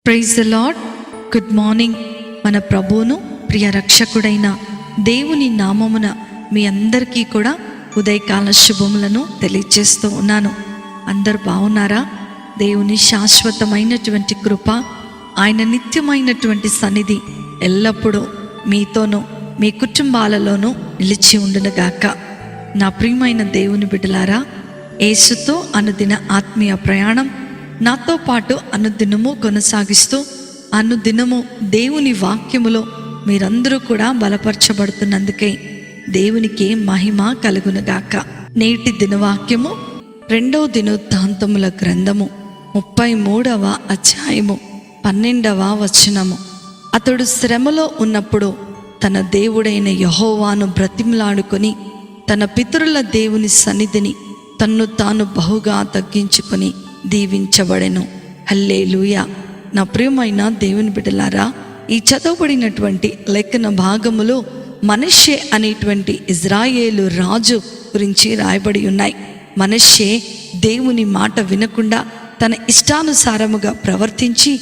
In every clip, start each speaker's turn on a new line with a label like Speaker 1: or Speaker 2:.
Speaker 1: Praise the lord. Good morning. మన ప్రభువును ప్రియ రక్షకుడైన దేవుని నామమున మీ అందరికీ కూడా ఉదయకాల శుభములను తెలియజేస్తూ ఉన్నాను. అందరు బాగున్నారా? దేవుని శాశ్వతమైనటువంటి కృప, ఆయన నిత్యమైనటువంటి సన్నిధి ఎల్లప్పుడూ మీతోనూ మీ కుటుంబాలలోనూ నిలిచి ఉండునుగాక. నా ప్రియమైన దేవుని బిడ్డలారా, యేసుతో అనుదిన ఆత్మీయ ప్రయాణం నాతో పాటు అనుదినము కొనసాగిస్తూ అనుదినము దేవుని వాక్యములో మీరందరూ కూడా బలపరచబడుతున్నందుకే దేవునికి మహిమ కలుగునుగాక. నేటి దినవాక్యము 2వ దినవృత్తాంతముల గ్రంథము 33వ అధ్యాయము 12వ వచనము. అతడు శ్రమలో ఉన్నప్పుడు తన దేవుడైన యెహోవాను బ్రతిమలాడుకొని తన పితరుల దేవుని సన్నిధిని తన్ను తాను బహుగా తగ్గించుకొని దీవించబడెను. హల్లెలూయా. నా ప్రియమైన దేవుని బిడ్డలారా, ఈ చదవబడినటువంటి లేఖన భాగములో మనష్షే అనేటువంటి ఇజ్రాయేలు రాజు గురించి రాయబడి ఉన్నాయి. మనష్షే దేవుని మాట వినకుండా తన ఇష్టానుసారముగా ప్రవర్తించి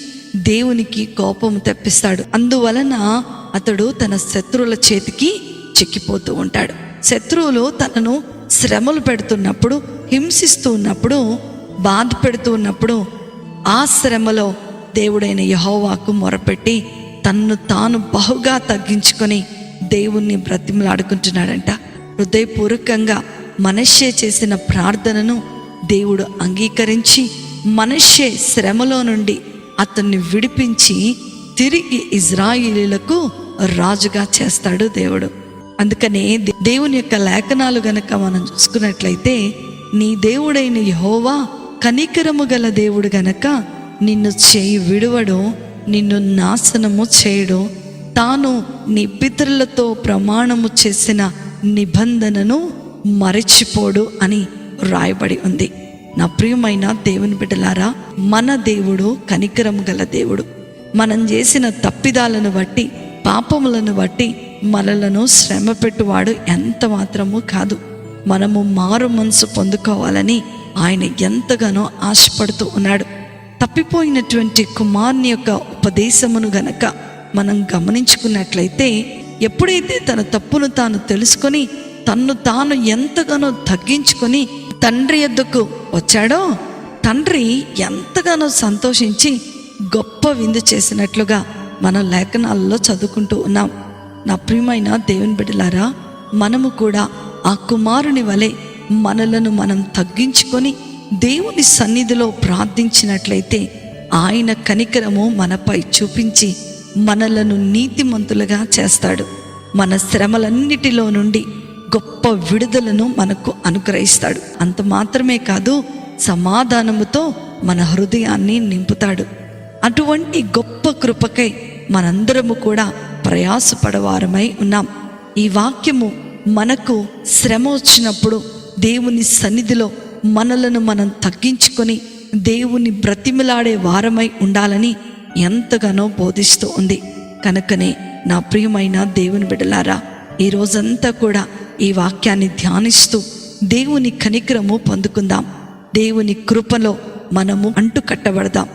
Speaker 1: దేవునికి కోపము తెప్పిస్తాడు. అందువలన అతడు తన శత్రువుల చేతికి చిక్కిపోతూ ఉంటాడు. శత్రువులు తనను శ్రమలు పెడుతున్నప్పుడు, హింసిస్తూ ఉన్నప్పుడు, బాధ పెడుతూ ఉన్నప్పుడు ఆ శ్రమలో దేవుడైన యెహోవాకు మొరపెట్టి తన్ను తాను బహుగా తగ్గించుకొని దేవుణ్ణి బ్రతిమలాడుకుంటున్నాడంట. హృదయపూర్వకంగా మనష్షే చేసిన ప్రార్థనను దేవుడు అంగీకరించి మనష్షే శ్రమలో నుండి అతన్ని విడిపించి తిరిగి ఇజ్రాయేలీయులకు రాజుగా చేస్తాడు దేవుడు. అందుకనే దేవుని యొక్క లేఖనాలు గనక మనం చూసుకున్నట్లయితే, నీ దేవుడైన యెహోవా కనికరము గల దేవుడు గనక నిన్ను చేయి విడువడు, నిన్ను నాశనము చేయడు, తాను నీ పితరులతో ప్రమాణము చేసిన నిబంధనను మరచిపోడు అని రాయబడి ఉంది. నా ప్రియమైన దేవుని బిడ్డలారా, మన దేవుడు కనికరము గల దేవుడు. మనం చేసిన తప్పిదాలను బట్టి, పాపములను బట్టి మనలను శ్రమ పెట్టువాడు ఎంత మాత్రము కాదు. మనము మారు మనసు పొందుకోవాలని ఆయన ఎంతగానో ఆశపడుతూ ఉన్నాడు. తప్పిపోయినటువంటి కుమారుని యొక్క ఉపదేశమును గనక మనం గమనించుకున్నట్లయితే, ఎప్పుడైతే తన తప్పును తాను తెలుసుకొని తన్ను తాను ఎంతగానో తగ్గించుకొని తండ్రి యొద్దకు వచ్చాడో, తండ్రి ఎంతగానో సంతోషించి గొప్ప విందు చేసినట్లుగా మన లేఖనాలలో చదువుకుంటూ ఉన్నాం. నా ప్రియమైన దేవుని బిడ్డలారా, మనము కూడా ఆ కుమారుని వలె మనలను మనం తగ్గించుకొని దేవుని సన్నిధిలో ప్రార్థించినట్లయితే ఆయన కనికరము మనపై చూపించి మనలను నీతిమంతులుగా చేస్తాడు. మన శ్రమలన్నిటిలో నుండి గొప్ప విడుదలను మనకు అనుగ్రహిస్తాడు. అంత మాత్రమే కాదు, సమాధానముతో మన హృదయాన్ని నింపుతాడు. అటువంటి గొప్ప కృపకై మనందరము కూడా ప్రయాసపడవారమై ఉన్నాం. ఈ వాక్యము మనకు శ్రమ వచ్చినప్పుడు దేవుని సన్నిధిలో మనలను మనం తగ్గించుకొని దేవుని బ్రతిమిలాడే వారమై ఉండాలని ఎంతగానో బోధిస్తూ ఉంది. కనుకనే నా ప్రియమైన దేవుని బిడ్డలారా, ఈ రోజంతా కూడా ఈ వాక్యాన్ని ధ్యానిస్తూ దేవుని కనికరము పొందుకుందాం. దేవుని కృపలో మనము అంటు కట్టబడదాం.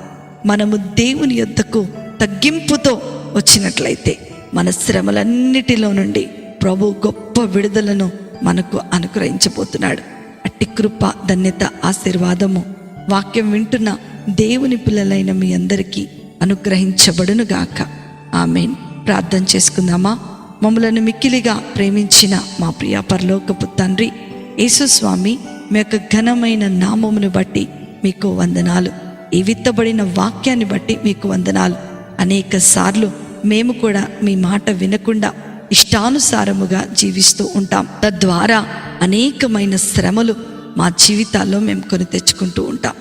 Speaker 1: మనము దేవుని యొద్దకు తగ్గింపుతో వచ్చినట్లయితే మన శ్రమలన్నిటిలో నుండి ప్రభు గొప్ప విడుదలను మనకు అనుగ్రహించబోతున్నాడు. అట్టి కృప, ధన్యత, ఆశీర్వాదము వాక్యం వింటున్న దేవుని పిల్లలైన మీ అందరికీ అనుగ్రహించబడును గాక. ఆమేన్. ప్రార్థన చేసుకుందామా? మమ్మలను మిక్కిలిగా ప్రేమించిన మా ప్రియ పరలోకపు తండ్రి యేసు స్వామి, మీ యొక్క ఘనమైన నామమును బట్టి మీకు వందనాలు. ఈ విత్తబడిన వాక్యాన్ని బట్టి మీకు వందనాలు. అనేక సార్లు మేము కూడా మీ మాట వినకుండా ఇష్టానుసారముగా జీవిస్తూ ఉంటాం. తద్వారా అనేకమైన శ్రమలు మా జీవితాల్లో మేము కొని తెచ్చుకుంటూ ఉంటాం.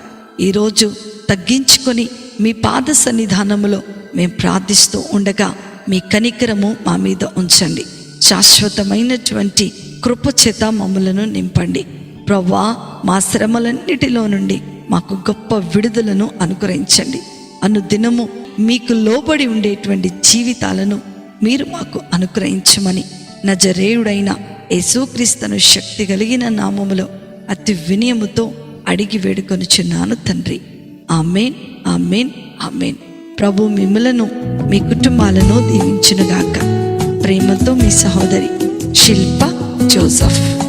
Speaker 1: ఈరోజు తగ్గించుకొని మీ పాద సన్నిధానములో మేము ప్రార్థిస్తూ ఉండగా మీ కనికరము మా మీద ఉంచండి. శాశ్వతమైనటువంటి కృప చేత మమ్మలను నింపండి. ప్రభువా, మా శ్రమలన్నిటిలో నుండి మాకు గొప్ప విడుదలను అనుగ్రహించండి. అనుదినము మీకు లోబడి ఉండేటువంటి జీవితాలను మీరు మాకు అనుగ్రహించమని నజరేయుడైన యేసుక్రీస్తును శక్తి కలిగిన నామములో అతి వినయముతో అడిగి వేడుకొనుచున్నాను తండ్రి. ఆమేన్, ఆమేన్, ఆమేన్. ప్రభు మిమ్ములను మీ కుటుంబాలను దీవించునుగాక. ప్రేమతో మీ సహోదరి శిల్ప జోసఫ్.